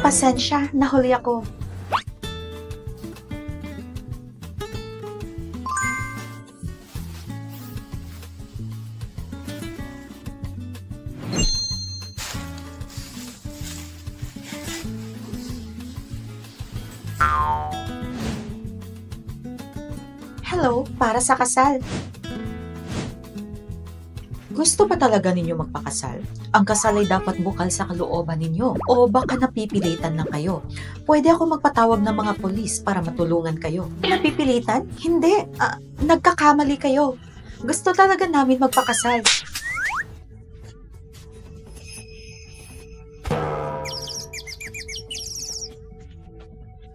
Pasensya, nahuli ako. Hello, para sa kasal. Gusto ba talaga ninyo magpakasal? Ang kasal ay dapat bukal sa kalooban ninyo o baka napipilitan lang kayo. Pwede ako magpatawag ng mga polis para matulungan kayo. Napipilitan? Hindi. Nagkakamali kayo. Gusto talaga namin magpakasal.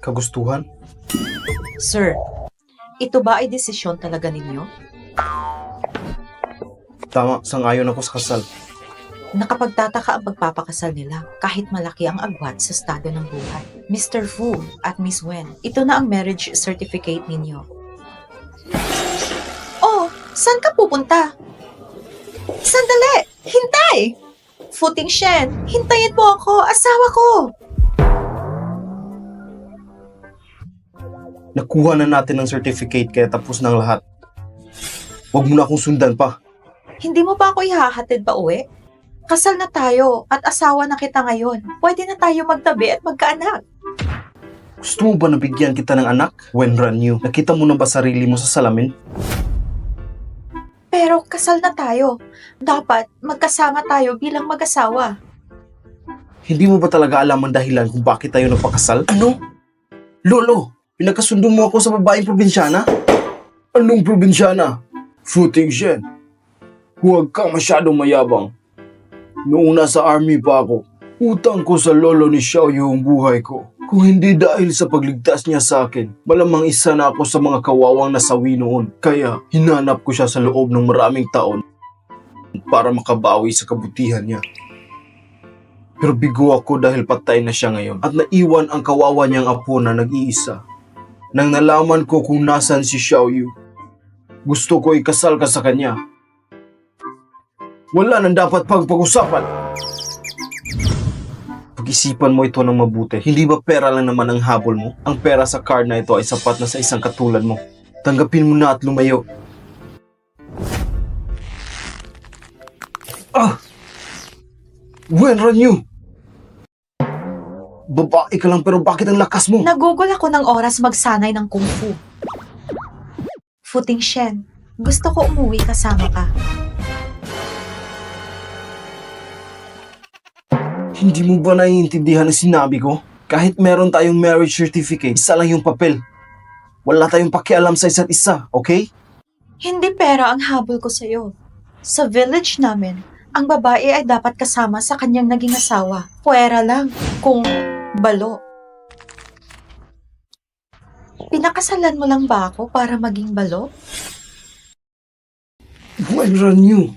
Kagustuhan? Sir, ito ba ay desisyon talaga ninyo? Tama, sangayon ako sa kasal. Nakapagtataka ang pagpapakasal nila kahit malaki ang agwat sa estado ng buhay. Mr. Fu at Miss Wen, ito na ang marriage certificate ninyo. Oh, saan ka pupunta? Sandali! Hintay! Fu Tingshen, hintayin mo ako! Asawa ko! Nakuha na natin ang certificate kaya tapos na ang lahat. Huwag mo na akong sundan pa. Hindi mo ba ako ihahatid pa uwi? Kasal na tayo at asawa na kita ngayon. Pwede na tayo magtabi at magkaanak. Gusto mo ba nabigyan kita ng anak? When ran you, nakita mo na ba sarili mo sa salamin? Pero kasal na tayo. Dapat magkasama tayo bilang mag-asawa. Hindi mo ba talaga alam ang dahilan kung bakit tayo nagpakasal? Ano? Lolo, pinagkasundo mo ako sa babaeng probinsyana? Anong probinsyana? Fu Tingshen. Huwag kang masyadong mayabang. Noong nasa army pa ako, utang ko sa lolo ni Xiaoyu ang buhay ko. Kung hindi dahil sa pagligtas niya sa akin, malamang isa na ako sa mga kawawang nasawi noon. Kaya hinanap ko siya sa loob ng maraming taon para makabawi sa kabutihan niya. Pero bigo ako dahil patay na siya ngayon at naiwan ang kawawa niyang apo na nag-iisa. Nang nalaman ko kung nasan si Xiaoyu, gusto ko ikasal ka sa kanya. Wala nang dapat pang pag-usapan. Pag-isipan mo ito ng mabuti. Hindi ba pera lang naman ang habol mo? Ang pera sa card na ito ay sapat na sa isang katulad mo. Tanggapin mo na at lumayo. When ran you? Babae ka lang pero bakit ang lakas mo? Nagugol ako ng oras magsanay ng kung fu. Fu Tingshen, gusto ko umuwi kasama ka. Hindi mo ba naiintindihan ang sinabi ko? Kahit meron tayong marriage certificate, isa lang yung papel. Wala tayong pakialam sa isa't isa, okay? Hindi pera ang habol ko sa'yo. Sa village namin, ang babae ay dapat kasama sa kanyang naging asawa. Puwera lang kung balo. Pinakasalan mo lang ba ako para maging balo? When ran you?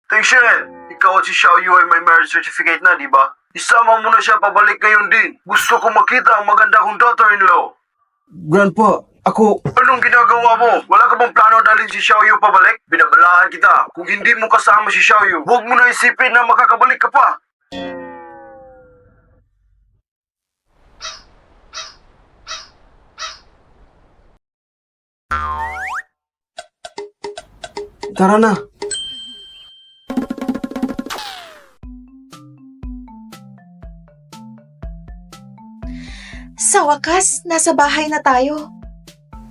Tingshen, ikaw at si Xiaoyu ay may marriage certificate na, di ba? Isama mo na siya pabalik ngayon din. Gusto ko makita ang maganda kong daughter-in-law. Grandpa, ako... Anong ginagawa mo? Wala ka bang plano dalhin si Xiaoyu pabalik? Binabalaan kita. Kung hindi mo kasama si Xiaoyu, huwag mo na isipin na makakabalik ka pa. Tara na. Sa wakas, nasa bahay na tayo.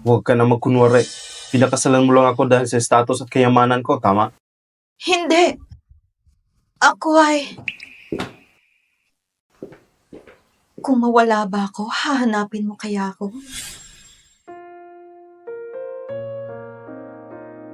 Huwag ka na magkunwari. Pinakasalan mo lang ako dahil sa status at kayamanan ko, tama? Hindi. Ako ay... Kung mawala ba ako, hahanapin mo kaya ako?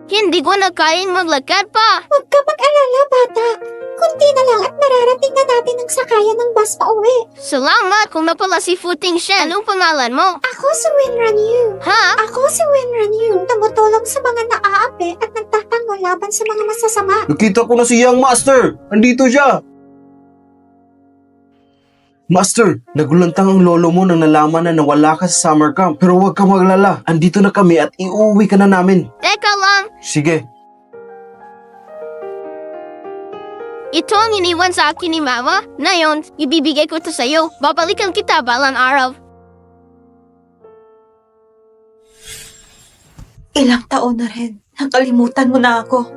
Hindi ko na kayang maglakad pa. Huwag ka mag-alala, bata. Kunti na lang at mararating na natin ang sakayan ng bus pa uwi. Salamat kung napala si Fu Tingshen. Anong pangalan mo? Ako si Winran Yu. Ha? Ako si Winran Yu. Tumutulong sa mga naaapi at nagtatanggol laban sa mga masasama. Nakita ko na si Young Master! Andito siya! Master, nagulantang ang lolo mo nang nalaman na nawala ka sa summer camp. Pero huwag ka maglala. Andito na kami at iuwi ka na namin. Teka lang. Sige. Ito ang iniwan sa akin ni Mama. Ngayon, ibibigay ko ito sa'yo. Babalikan kita balang araw. Ilang taon na rin. Nakalimutan mo na ako.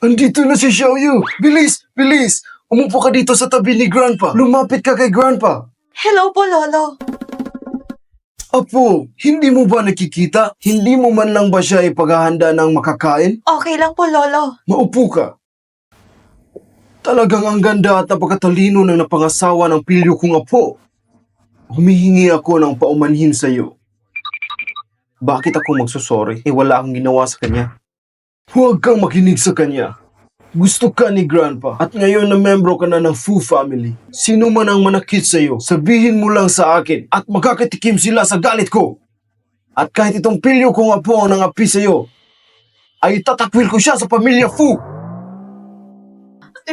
Andito na si Xiaoyu! Bilis! Bilis! Umupo ka dito sa tabi ni Grandpa. Lumapit ka kay Grandpa. Hello po, Lolo. Apo, hindi mo ba nakikita? Hindi mo man lang ba siya ipaghahanda ng makakain? Okay lang po, Lolo. Maupo ka. Talagang ang ganda at napakatalino ng napangasawa ng pilyo kong apo. Humihingi ako ng paumanhin sa iyo. Bakit ako magsusorry? Wala akong ginawa sa kanya. Huwag kang makinig sa kanya. Gusto ka ni Grandpa at ngayon na membro ka na ng Fu family. Sino man ang manakit sa iyo, sabihin mo lang sa akin at makakatikim sila sa galit ko. At kahit itong pilyo kong apo ang nangapi sa iyo, ay tatakwil ko siya sa pamilya Fu.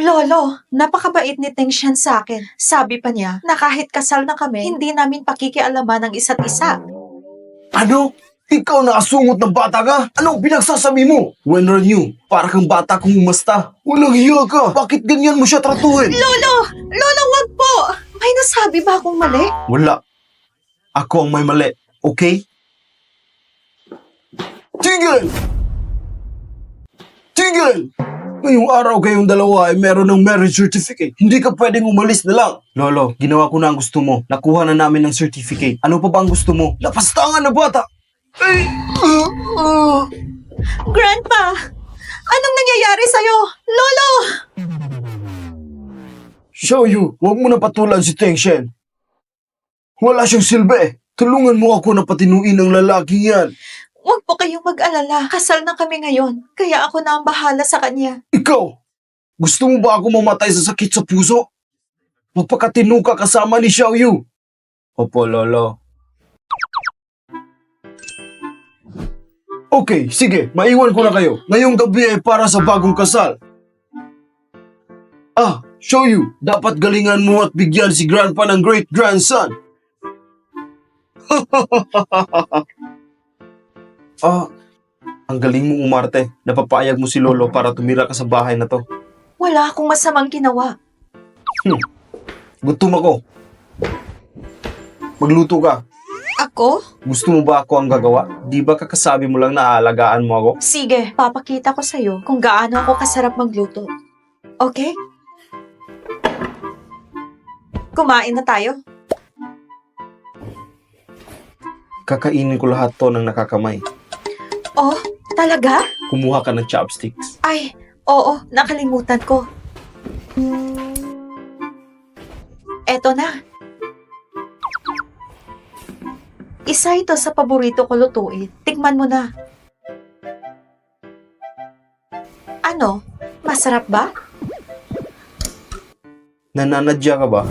Lolo, napakabait ni Teng Shan sa akin. Sabi pa niya na kahit kasal na kami, hindi namin pakikialaman ang isa't isa. Ano? Ikaw na asungot ng bata ka? Anong pinagsasabi mo? When are you? Para kang bata kung umasta. Walang hiya ka. Bakit ganyan mo siya tratuhin? Lolo! Lolo, wag po! May nasabi ba akong mali? Wala. Ako ang may mali. Okay? Tigil! Tigil! Ngayong araw kayong dalawa ay meron ng marriage certificate. Hindi ka pwedeng umalis na lang. Lolo, ginawa ko na ang gusto mo. Nakuha na namin ng certificate. Ano pa ba ang gusto mo? Lapastangan na bata! Ay! Grandpa! Anong nangyayari sa'yo? Lolo! Xiaoyu, huwag mo na patulan si Teng Shen. Wala siyang silbi. Tulungan mo ako na patinuin ang lalaking yan. Huwag po kayong mag-alala. Kasal na kami ngayon. Kaya ako na ang bahala sa kanya. Ikaw, gusto mo ba ako mamatay sa sakit sa puso? Mapakatino ka kasama ni Xiaoyu. Opo, Lolo. Okay, sige, maiwan ko na kayo. Ngayong gabi ay para sa bagong kasal. Xiaoyu, dapat galingan mo at bigyan si Grandpa ng great-grandson. Ang galing mo umarte. Napapayag mo si Lolo para tumira ka sa bahay na to. Wala akong masamang ginawa. Gutom ako. Magluto ka. Ako? Gusto mo ba ako ang gagawa? Di ba kakasabi mo lang na aalagaan mo ako? Sige, papakita ko sa'yo kung gaano ako kasarap magluto. Okay? Kumain na tayo. Kakainin ko lahat to ng nakakamay. Oh, talaga? Kumuha ka ng chopsticks. Ay, oo, nakalimutan ko. Eto na. Isa ito sa paborito ko lutuin. Tikman mo na. Ano? Masarap ba? Nananadya ka ba?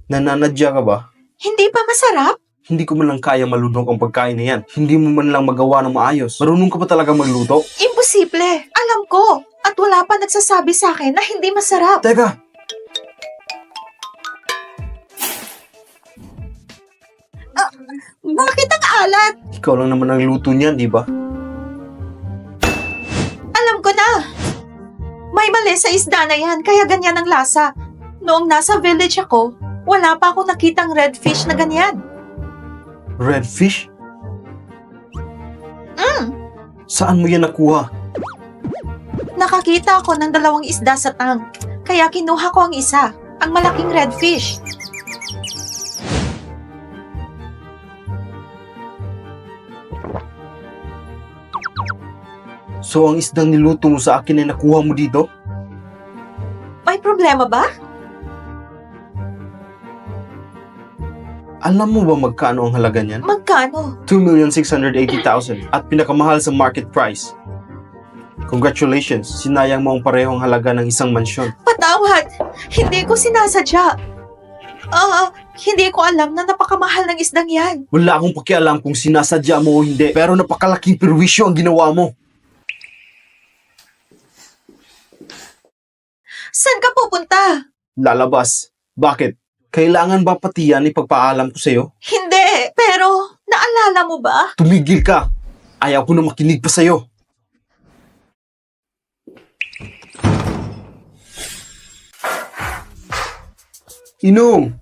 Nananadya ka ba? Hindi pa masarap? Hindi ko man lang kaya malunok ang pagkain na yan. Hindi mo man lang magawa ng maayos. Marunong ka pa talaga magluto? Imposible. Alam ko. At wala pa nagsasabi sa akin na hindi masarap. Teka, Bakit ang alat? ikaw lang naman ang luto niyan, di ba? Alam ko na. May mali sa isda na yan, kaya ganyan ang lasa. Noong nasa village ako, wala pa akong nakitang red fish na ganyan. Red fish? Saan mo yan nakuha? Nakakita ako ng 2 isda sa tank, kaya kinuha ko ang isa, ang malaking red fish. So ang isdang niluto mo sa akin ay nakuha mo dito? May problema ba? Alam mo ba magkano ang halaga niyan? Magkano? 2,680,000 at pinakamahal sa market price. Congratulations, sinayang mo ang parehong halaga ng isang mansyon. Patawad! Hindi ko sinasadya. Hindi ko alam na napakamahal ng isdang yan. Wala akong pakialam kung sinasadya mo o hindi, pero napakalaking perwisyo ang ginawa mo. Saan ka pupunta? Lalabas. Bakit? Kailangan ba pati yan ipagpaalam ko sa'yo? Hindi, pero naalala mo ba? Tumigil ka! Ayaw ko na makinig pa sa'yo. Inong!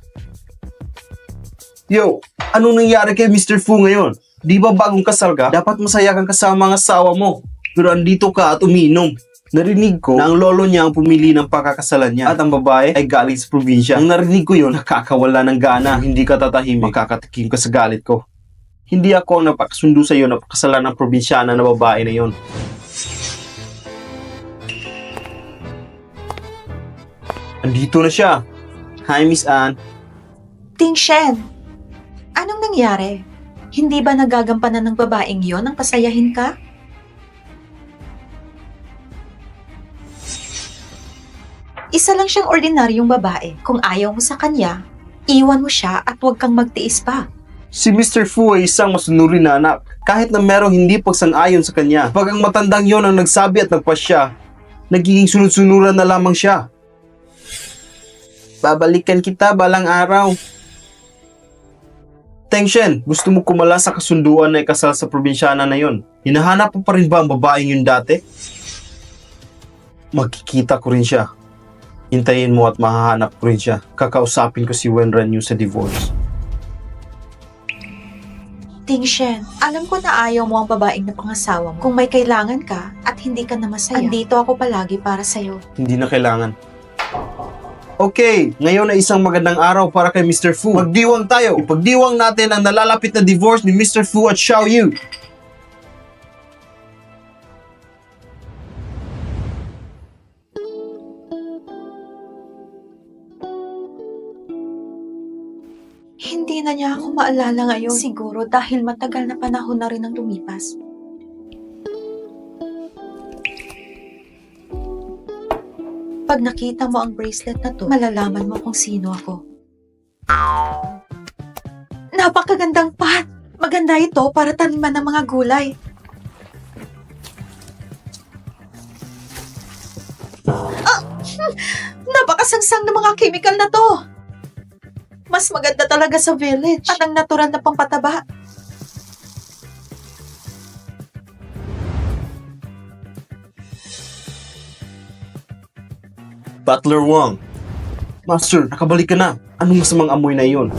Yo, anong nangyari kay Mr. Fu ngayon? Di ba bagong kasal ka? Dapat masaya kang kasama ang asawa mo. Pero andito ka at umiinom. Narinig ko na ang lolo niya ang pumili ng pakakasalan niya at ang babae ay galing sa probinsya. Nang narinig ko yun, nakakawala ng gana. Kung hindi ka tatahimik, makakatikim ka sa galit ko. Hindi ako ang napakasundo sa iyo na pakasalan ng probinsyana na babae na yon. Andito na siya. Hi, Miss Anne. Ting Shen, anong nangyari? Hindi ba nagagampanan ng babaeng yon ang pasayahin ka? Isa lang siyang ordinaryong babae. Kung ayaw mo sa kanya, iwan mo siya at huwag kang magtiis pa. Si Mr. Fu ay isang masunuri na anak. Kahit na merong hindi pagsang-ayon sa kanya. Pag ang matandang yon ang nagsabi at nagpasya, nagiging sunod-sunuran na lamang siya. Babalikan kita balang araw. Teng Shen, gusto mo kumala sa kasunduan na ikasal sa probinsyana na yon? Hinahanap mo pa rin ba ang babaeng yun dati? Magkikita ko rin siya. Hintayin mo at mahahanap ko rin siya. Kakausapin ko si Wenran Yu sa divorce. Ting Shen, alam ko na ayaw mo ang babaeng na pangasawa mo. Kung may kailangan ka at hindi ka na masaya, andito ako palagi para sa'yo. Hindi na kailangan. Okay, ngayon ay isang magandang araw para kay Mr. Fu. Magdiwang tayo. Ipagdiwang natin ang nalalapit na divorce ni Mr. Fu at Xiao Yu. Hindi na niya ako maalala ngayon. Siguro dahil matagal na panahon na rin ang lumipas. Pag nakita mo ang bracelet na to, malalaman mo kung sino ako. Napakagandang pot! Maganda ito para taniman ng mga gulay. Napakasangsang ng mga chemical na to! Mas maganda talaga sa village at ang natural na pampataba. Butler Wang. Master, nakabalik ka na. Anong masamang amoy na iyon?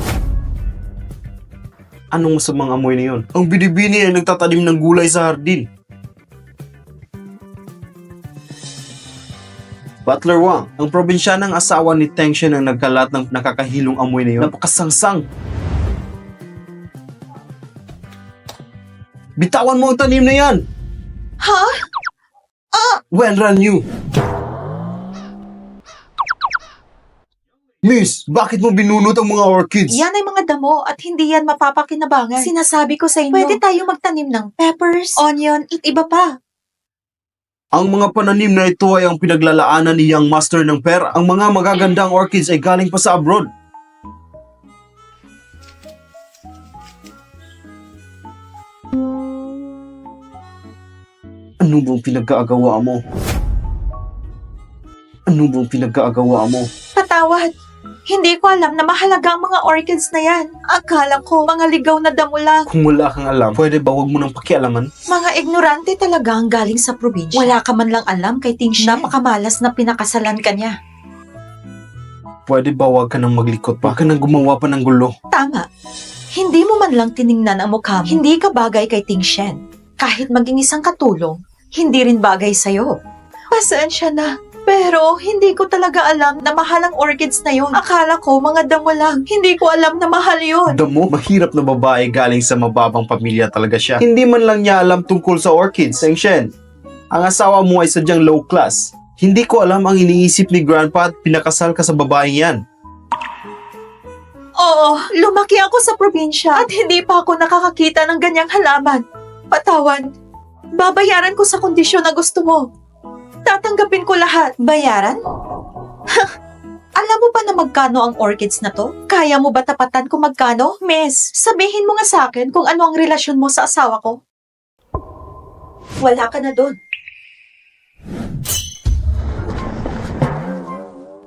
Anong masamang amoy na iyon? Ang binibini ay nagtatanim ng gulay sa hardin. Butler Wang, ang probinsyanang asawa ni Teng Shen ang nagkalat ng nakakahilong amoy na iyon. Napakasangsang. Bitawan mo ang tanim na yan! Ha? Wenran Yu! Miss, bakit mo binunot ang mga orchids? Yan ay mga damo at hindi yan mapapakinabangan. Sinasabi ko sa inyo, pwede tayo magtanim ng peppers, onion, at iba pa. Ang mga pananim na ito ay ang pinaglalaanan ni Young Master ng pera. Ang mga magagandang orchids ay galing pa sa abroad. Ano bang pinag-aagawa mo? Ano bang pinag-aagawa mo? Patawad. Hindi ko alam na mahalaga ang mga orchids na yan. Akala ko mga ligaw na damo lang. Kung wala kang alam, pwede ba wag mo nang pakialaman? Mga ignorante talaga ang galing sa probinsya. Wala ka man lang alam kay Ting Shen. Napakamalas na pinakasalan ka niya. Pwede ba wag ka nang maglikot pa? Wag ka nang gumawa pa ng gulo. Tama. Hindi mo man lang tiningnan ang mukha mo. Hindi ka bagay kay Ting Shen. Kahit maging isang katulong, hindi rin bagay sa'yo. Pasensya na. Pero hindi ko talaga alam na mahal ang orchids na yun. Akala ko mga damo lang. Hindi ko alam na mahal yun. Damo, mahirap na babae galing sa mababang pamilya talaga siya. Hindi man lang niya alam tungkol sa orchids. Teng Shen, ang asawa mo ay sadyang low class. Hindi ko alam ang iniisip ni Grandpa at pinakasal ka sa babaeng yan. Oo, lumaki ako sa probinsya at hindi pa ako nakakakita ng ganyang halaman. Patawad. Babayaran ko sa kondisyon na gusto mo. Tatanggapin ko lahat. Bayaran? Alam mo ba na magkano ang orchids na to? Kaya mo ba tapatan kung magkano? Miss, sabihin mo nga sa akin kung ano ang relasyon mo sa asawa ko. Wala ka na doon.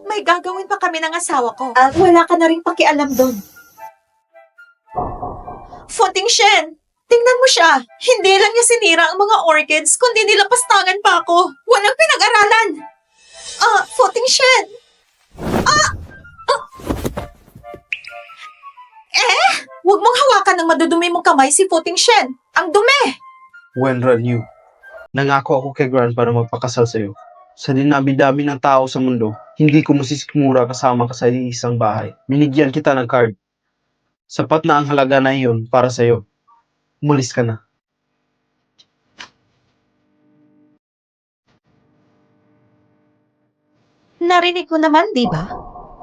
May gagawin pa kami ng asawa ko. At wala ka na rin pakialam doon. Fu Ting Shen, Tingnan mo siya. Hindi lang niya sinira ang mga orchids, kundi nilapastangan pa ako. Walang pinag-aralan. Footing Shen. Huwag mong hawakan ng madudumi mong kamay si Footing Shen. Ang dumi! Wenran Yu, nangako ako kay Gran para magpakasal sa'yo. Sa dinami-dami ng tao sa mundo, hindi ko masisikmura kasama ka sa isang bahay. Binigyan kita ng card. Sapat na ang halaga na iyon para sa'yo. Umalis ka na. Narinig ko naman, di ba?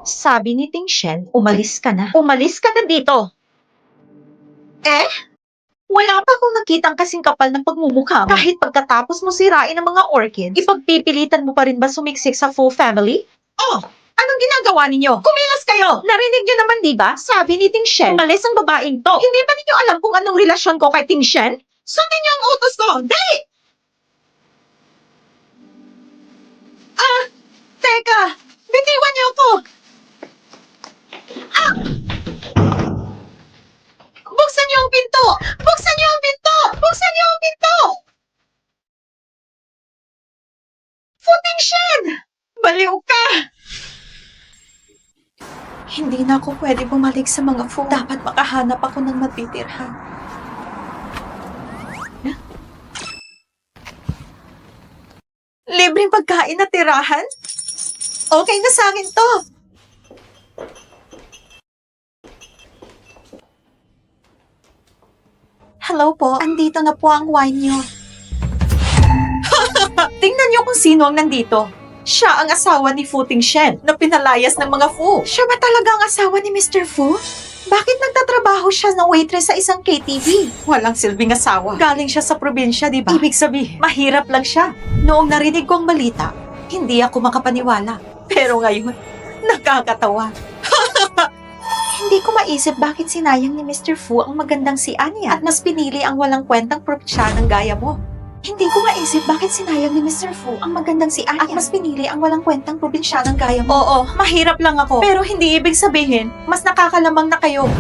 Sabi ni Ting Shen, umalis ka na. Umalis ka na dito. Wala pa akong nakitang kasing kapal ng pagmumukha mo. Kahit pagkatapos mo sirain ang mga orchids, ipagpipilitan mo pa rin ba sumiksik sa full family? Oh, anong ginagawa ninyo? Kumilos kayo! Narinig niyo naman, di ba? Sabi ni Ting Shen, umalis ang babaeng to. Hindi ba ninyo alam kung anong relasyon ko kay Ting Shen? Sundin niyo ang utos ko! Dali! Teka! Bitiwan niyo ako! Buksan niyo ang pinto! Buksan niyo ang pinto! Buksan niyo ang pinto! Footing Shen! Baliw ka! Hindi na ako pwede bumalik sa mga fu. Dapat makahanap ako ng matitirhan. Libreng pagkain na tirahan? Okay na sa akin to. Hello po, andito na po ang wine niyo. Tingnan niyo kung sino ang nandito. Siya ang asawa ni Footing Shen na pinalayas ng mga Fu. Siya ba talaga ang asawa ni Mr. Fu? Bakit nagtatrabaho siya ng waitress sa isang KTV? Walang silbing asawa. Galing siya sa probinsya, di ba? Ibig sabihin, mahirap lang siya. Noong narinig ko ang balita, hindi ako makapaniwala. Pero ngayon, nakakatawa. Hindi ko maisip bakit sinayang ni Mr. Fu ang magandang si Anya at mas pinili ang walang kwentang probinsyanang gaya mo. Hindi ko maisip bakit sinayang ni Mr. Fu ang magandang si Anya at mas pinili ang walang kwentang probinsyanang gaya mo. Oo, mahirap lang ako. Pero hindi ibig sabihin, mas nakakalamang na kayo.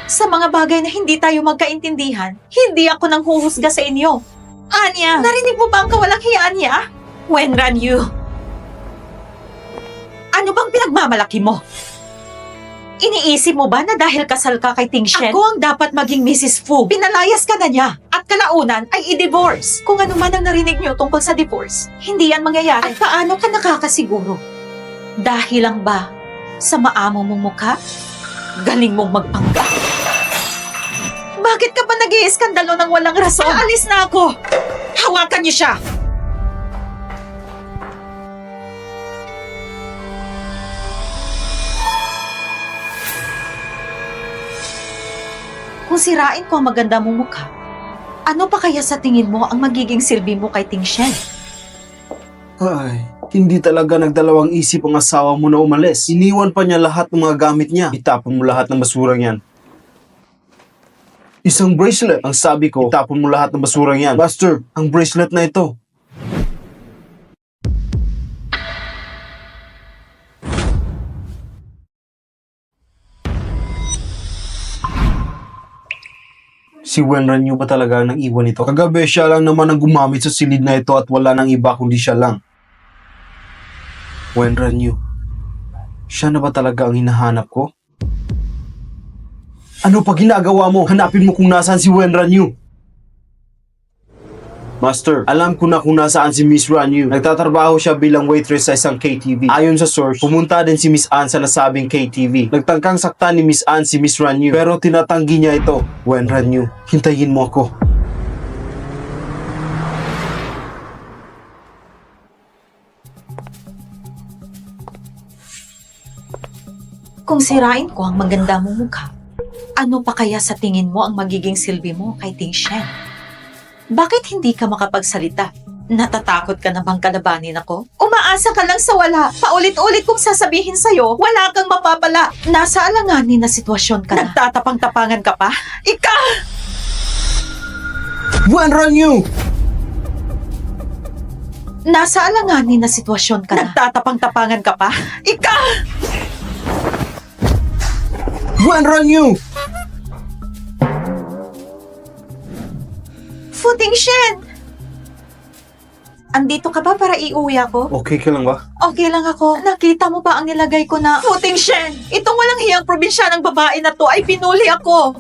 Sa mga bagay na hindi tayo magkaintindihan, hindi ako nang huhusga sa inyo. Anya, narinig mo ba ang kawalang hiyaan niya? Wenran Yu. Ano bang pinagmamalaki mo? Iniisip mo ba na dahil kasal ka kay Ting Shen, ako ang dapat maging Mrs. Fu? Pinalayas ka na niya at kalaunan ay i-divorce. Kung ano man ang narinig niyo tungkol sa divorce, hindi yan mangyayari. At paano ka nakakasiguro? Dahil lang ba sa maamo mong mukha? Galing mong magpanggap? Bakit ka ba nag-iiskandalo ng walang rason? Aalis na ako! Hawakan niyo siya! Kung sirain ko ang maganda mong mukha, ano pa kaya sa tingin mo ang magiging silbi mo kay Ting Shen? Ay, hindi talaga nagdalawang isip ang asawa mo na umalis. Iniwan pa niya lahat ng mga gamit niya. Itapon mo lahat ng basurang yan. Isang bracelet. Ang sabi ko, itapon mo lahat ng basurang yan. Buster, ang bracelet na ito. Si Wenran Yu ba talaga ang nang-iwan ito? Kagabi siya lang naman ang gumamit sa silid na ito at wala nang iba kundi siya lang. Wenran Yu, siya na ba talaga ang hinahanap ko? Ano pa ginagawa mo? Hanapin mo kung nasaan si Wenran Yu. Master, alam ko na kung nasaan si Miss Ranyu. Nagtatrabaho siya bilang waitress sa isang KTV. Ayon sa source, pumunta din si Miss Ann sa nasabing KTV. Nagtangkang saktan ni Miss Ann si Miss Ranyu, pero tinatanggi niya ito. Wen Ranyu, hintayin mo ako. Kung sirain ko ang maganda mong mukha, ano pa kaya sa tingin mo ang magiging silbi mo kay Ting Shen? Bakit hindi ka makapagsalita? Natatakot ka na bang kalabanin ako? Umaasa ka lang sa wala. Paulit-ulit kong sasabihin sa'yo, wala kang mapapala. Nasa alanganin na sitwasyon ka na. Nagtatapang-tapangan ka pa? Wen Ranyu! Nasa alanganin na sitwasyon ka na. Nagtatapang-tapangan ka pa? Wen Ranyu! Futing Shen! Andito ka ba para iuwi ako? Okay ka lang ba? Okay lang ako. Nakita mo ba ang nilagay ko na Futing Shen? Itong walang hiyang probinsyanang babae na to ay pinuli ako.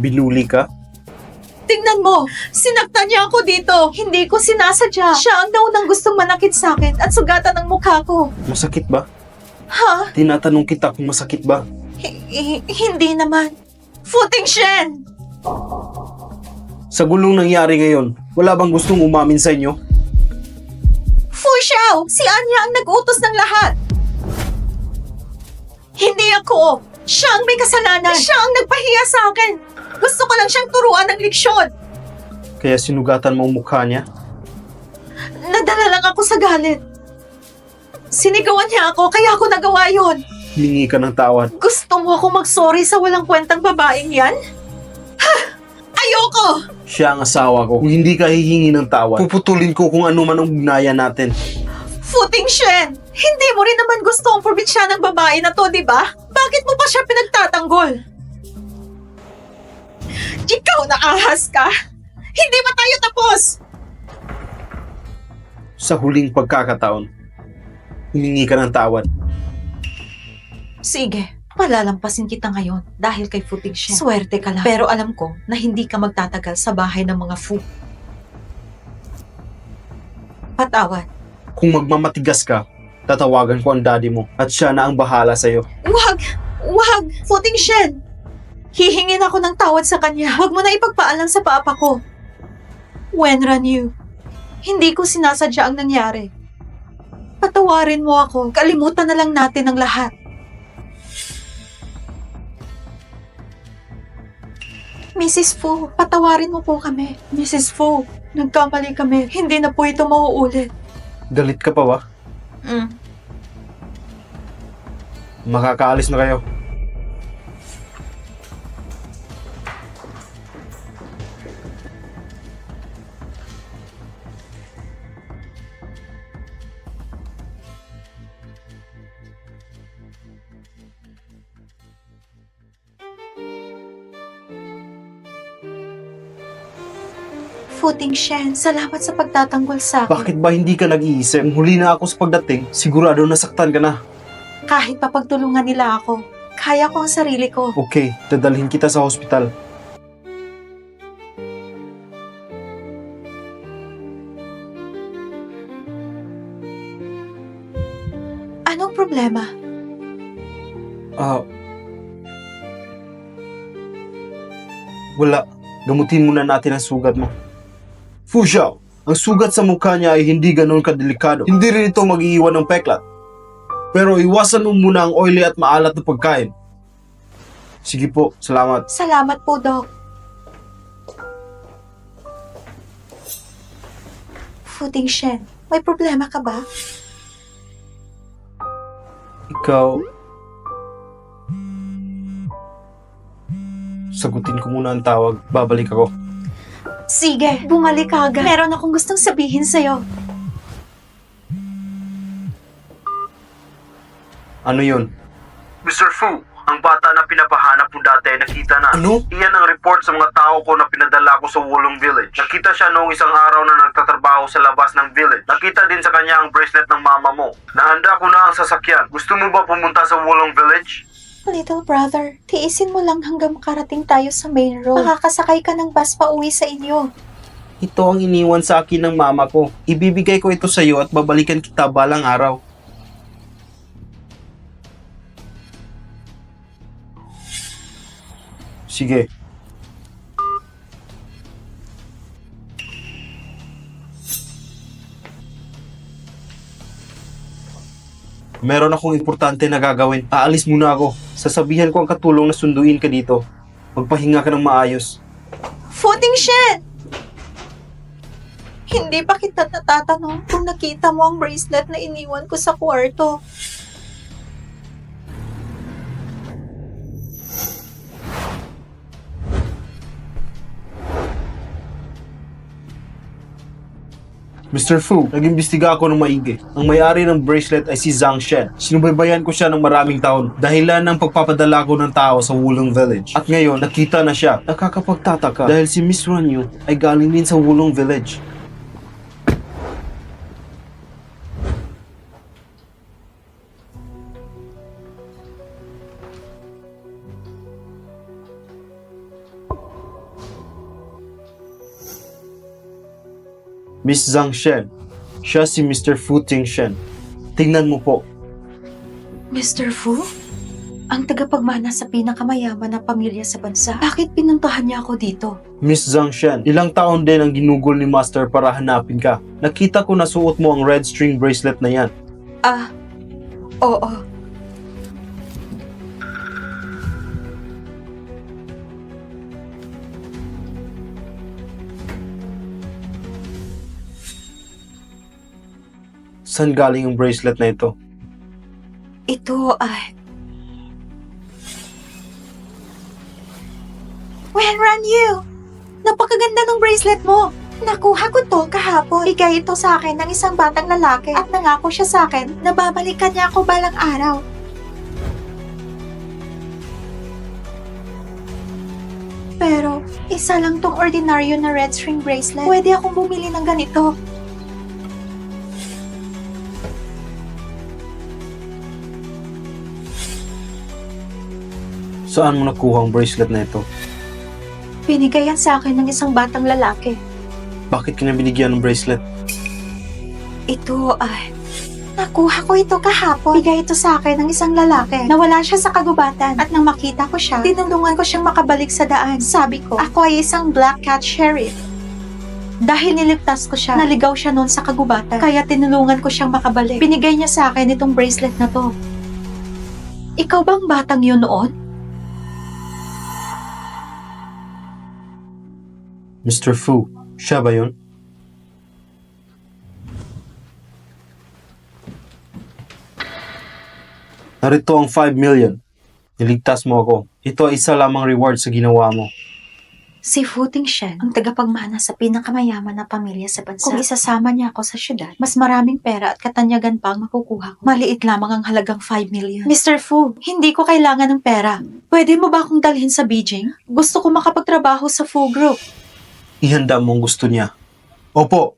Binuli ka? Tingnan mo, sinaktan niya ako dito. Hindi ko sinasadya. Siya ang naunang gustong manakit sa akin at sugatan ang mukha ko. Masakit ba? Ha? Tinatanong kita kung masakit ba? Hindi naman. Futing Shen! Sa gulong nangyari ngayon, wala bang gustong umamin sa inyo? Fu Xiao! Si Anya ang nag-utos ng lahat! Hindi ako! Siya ang may kasalanan! Siya ang nagpahiya sa akin! Gusto ko lang siyang turuan ng leksyon! Kaya sinugatan mo ang mukha niya? Nadala lang ako sa galit. Sinigawan niya ako, kaya ako nagawa yon. Humingi ka ng tawad. Gusto mo ako mag-sorry sa walang kwentang babaeng yan? Ha! Ayoko! Siya ang asawa ko. Kung hindi ka hihingi ng tawad, puputulin ko kung ano man ang ugnayan natin. Futing Shen! Hindi mo rin naman gusto ang probinsya ng babae na to, di ba? Bakit mo pa siya pinagtatanggol? Ikaw na ahas ka! Hindi ba tayo tapos? Sa huling pagkakataon, humingi ka ng tawad. Sige, palalampasin kita ngayon dahil kay Futing Shen. Swerte ka lang. Pero alam ko na hindi ka magtatagal sa bahay ng mga Fu. Patawad. Kung magmamatigas ka, tatawagan ko ang daddy mo at siya na ang bahala sa'yo. Wag! Wag! Futing Shen! Hihingin ako ng tawad sa kanya. Huwag mo na ipagpaalam sa papa ko. Wenran Yu, hindi ko sinasadya ang nangyari. Patawarin mo ako. Kalimutan na lang natin ang lahat. Mrs. Fu, patawarin mo po kami. Mrs. Fu, nagkamali kami. Hindi na po ito mauulit. Galit ka pa ba? Makakaalis na kayo. Futing Shen, salamat sa pagtatanggol sa akin. Bakit ba hindi ka nag-iisip? Kung huli na ako sa pagdating, sigurado nasaktan ka na. Kahit papagtulungan nila ako, kaya ko ang sarili ko. Okay, dadalhin kita sa hospital. Anong problema? Wala. Gamutin muna natin ang sugat mo. Fu Xiao, ang sugat sa mukha niya ay hindi ganoon kadelikado. Hindi rin ito mag-iiwan ng peklat. Pero iwasan mo muna ang oily at maalat na pagkain. Sige po, salamat. Salamat po, Doc. Futing Shen, may problema ka ba? Ikaw... Sagutin ko muna ang tawag. Babalik ako. Sige, bumalik ka agad. Meron akong gustong sabihin sa'yo. Ano yun? Mr. Fu, ang bata na pinapahanap mo dati, nakita na. Ano? Iyan ang report sa mga tao ko na pinadala ko sa Wulong Village. Nakita siya noong isang araw na nagtatrabaho sa labas ng village. Nakita din sa kanya ang bracelet ng mama mo. Nahanda ko na ang sasakyan. Gusto mo ba pumunta sa Wulong Village? Little brother, tiisin mo lang hanggang makarating tayo sa main road. Makakasakay ka ng bus pa uwi sa inyo. Ito ang iniwan sa akin ng mama ko. Ibibigay ko ito sa iyo at babalikan kita balang araw. Sige. Meron akong importante na gagawin. Aalis muna ako. Sasabihan ko ang katulong na sunduin ka dito. Magpahinga ka ng maayos. Futing Shen! Hindi pa kita natatanong kung nakita mo ang bracelet na iniwan ko sa kwarto. Mr. Fu, nag-imbestiga ako ng maigi. Ang may-ari ng bracelet ay si Zhang Shen. Sinubaybayan ko siya ng maraming taon dahilan ng pagpapadala ko ng tao sa Wulong Village. At ngayon, nakita na siya. Nakakapagtataka dahil si Miss Ranyu ay galing din sa Wulong Village. Miss Zhang Shen. Siya si Mr. Fu Tingshen. Tingnan mo po. Mr. Fu? Ang tagapagmana sa pinakamayaman na pamilya sa bansa. Bakit pinuntahan niya ako dito? Miss Zhang Shen, ilang taon din ang ginugol ni Master para hanapin ka. Nakita ko na suot mo ang red string bracelet na yan. Ah, oo. Saan galing ang bracelet na ito? Ito ay... Wenranyu! Napakaganda ng bracelet mo! Nakuha ko to kahapon. Bigay ito sa akin ng isang batang lalaki at nangako siya sa akin na babalikan niya ako balang araw. Pero, isa lang tong ordinaryo na red string bracelet. Pwede akong bumili ng ganito. Saan mo nakuha ang bracelet na ito? Binigay yan sa akin ng isang batang lalaki. Bakit ka na binigyan ng bracelet? Ito ay... Nakuha ko ito kahapon. Bigay ito sa akin ng isang lalaki. Nawala siya sa kagubatan. At nang makita ko siya, tinulungan ko siyang makabalik sa daan. Sabi ko, ako ay isang black cat sheriff. Dahil niligtas ko siya, naligaw siya noon sa kagubatan. Kaya tinulungan ko siyang makabalik. Binigay niya sa akin itong bracelet na to. Ikaw bang batang yun noon? Mr. Fu, siya ba yun? Narito ang 5 million. Niligtas mo ako. Ito ay isa lamang reward sa ginawa mo. Si Fu Tingshen, ang tagapagmana sa pinakamayaman na pamilya sa bansa. Kung isasama niya ako sa syudad, mas maraming pera at katanyagan pa ang makukuha ko. Maliit lamang ang halagang 5 million. Mr. Fu, hindi ko kailangan ng pera. Pwede mo ba akong dalhin sa Beijing? Gusto ko makapagtrabaho sa Fu Group. Ihanda mo ang gusto niya. Opo.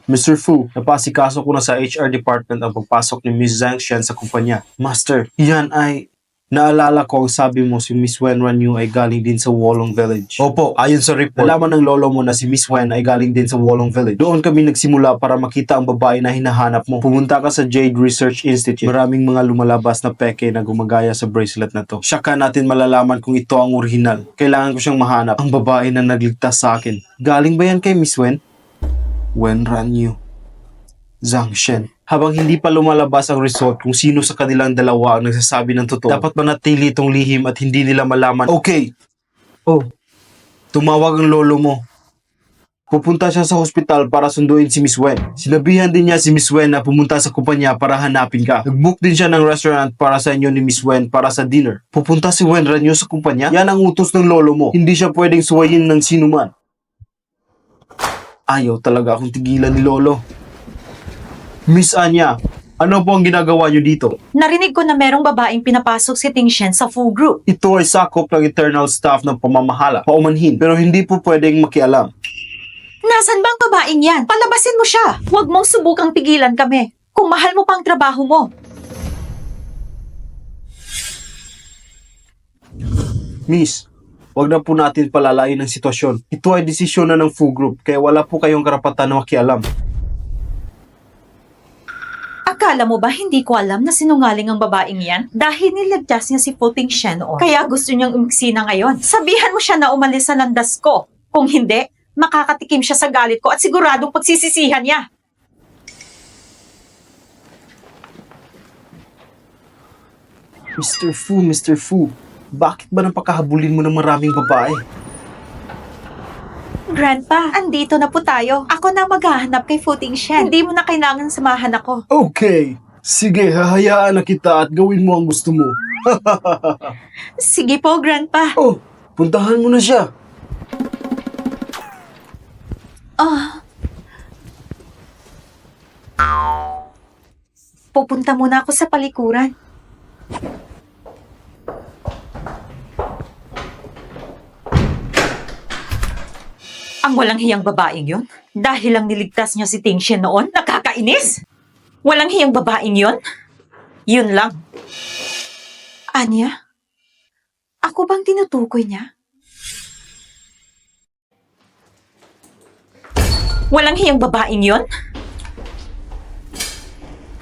Mr. Fu, napasikaso ko na sa HR department ang pagpasok ni Miss Zhang Shen sa kumpanya. Master, yan ay... Naalala ko ang sabi mo si Miss Wen Ranyu ay galing din sa Wolong Village. Opo, ayon sa report, nalaman ng lolo mo na si Miss Wen ay galing din sa Wolong Village. Doon kami nagsimula para makita ang babae na hinahanap mo. Pumunta ka sa Jade Research Institute. Maraming mga lumalabas na peke na gumagaya sa bracelet na to. Saka natin malalaman kung ito ang original. Kailangan ko siyang mahanap. Ang babae na nagligtas sa akin. Galing ba yan kay Miss Wen? Wen Ranyu. Zhang Shen. Habang hindi pa lumalabas ang result kung sino sa kanilang dalawa ang nagsasabi ng totoo, dapat manatili itong lihim at hindi nila malaman. Okay. Oh, tumawag ang lolo mo. Pupunta siya sa hospital para sunduin si Miss Wen. Sinabihan din niya si Miss Wen na pumunta sa kumpanya para hanapin ka. Nag-book din siya ng restaurant para sa inyo ni Miss Wen para sa dinner. Pupunta si Wen Ranyu sa kumpanya? Yan ang utos ng lolo mo. Hindi siya pwedeng suwayin ng sinuman. Ayaw talaga akong tigilan ni lolo. Miss Anya, ano po ang ginagawa niyo dito? Narinig ko na merong babaeng pinapasok si Tingshen sa Fu Group. Ito ay sakop ng internal staff ng pamamahala, paumanhin, pero hindi po pwedeng makialam. Nasaan bang babaeng yan? Palabasin mo siya! Huwag mong subukang pigilan kami. Kung mahal mo pang trabaho mo. Miss, wag na po natin palalain ang sitwasyon. Ito ay desisyon na ng Fu Group, kaya wala po kayong karapatan na makialam. Akala mo ba hindi ko alam na sinungaling ang babaeng yan? Dahil nilagdas niya si Fu Tingshen noon. Kaya gusto niyang umiksina ngayon. Sabihan mo siya na umalis sa landas ko. Kung hindi, makakatikim siya sa galit ko at siguradong pagsisisihan niya. Mr. Fu, bakit ba napakahabulin mo ng maraming babae? Grandpa, andito na po tayo. Ako na maghahanap kay Fu Tingshen. Hindi mo na kailangan samahan ako. Okay, sige, hahayaan na kita at gawin mo ang gusto mo. Sige po, Grandpa. Oh, puntahan mo na siya. Pupunta muna ako sa palikuran. Ang walang hiyang babaeng yon. Dahil lang niligtas niya si Tingshen noon, nakakainis. Walang hiyang babaeng yon. Yun lang. Anya? Ako bang tinutukoy niya? Walang hiyang babaeng yon?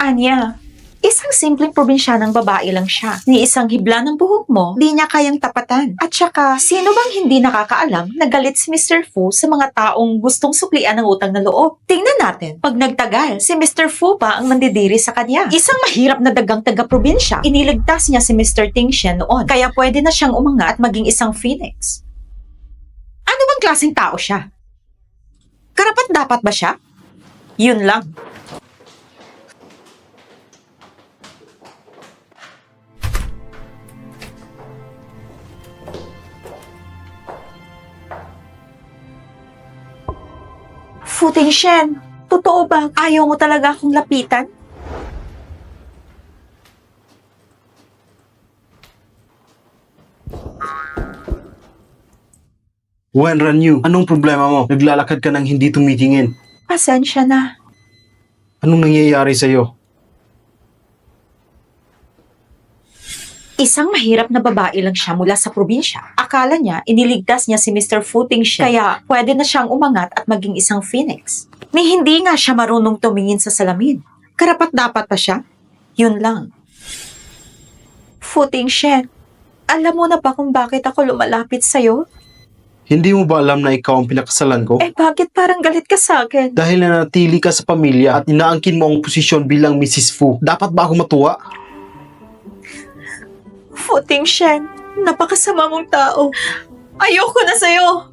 Anya, isang simpleng probinsyanang babae lang siya. Ni isang hibla ng buhok mo, di niya kayang tapatan. At saka, sino bang hindi nakakaalam na galit si Mr. Fu sa mga taong gustong suklian ng utang na loob? Tingnan natin, pag nagtagal, si Mr. Fu pa ang mandidiri sa kanya. Isang mahirap na dagang taga-probinsya, iniligtas niya si Mr. Tingshen noon, kaya pwede na siyang umangat at maging isang phoenix. Ano bang klaseng tao siya? Karapat dapat ba siya? Yun lang. Fu Tingshen, totoo ba? Ayaw mo talaga akong lapitan? Wen Ranyu, anong problema mo? Naglalakad ka nang hindi tumitingin. Pasensya na. Anong nangyayari sa'yo? Isang mahirap na babae lang siya mula sa probinsya. Akala niya, iniligtas niya si Mr. Fu Tingshen, kaya pwede na siyang umangat at maging isang phoenix. Ni hindi nga siya marunong tumingin sa salamin. Karapat dapat pa siya? Yun lang. Fu Tingshen, alam mo na ba kung bakit ako lumalapit sa'yo? Hindi mo ba alam na ikaw ang pinakasalan ko? Eh bakit parang galit ka sa akin? Dahil nanatili ka sa pamilya at inaangkin mo ang posisyon bilang Mrs. Fu, dapat ba ako matuwa? Fu Tingshen, napakasama mong tao. Ayoko na sa'yo.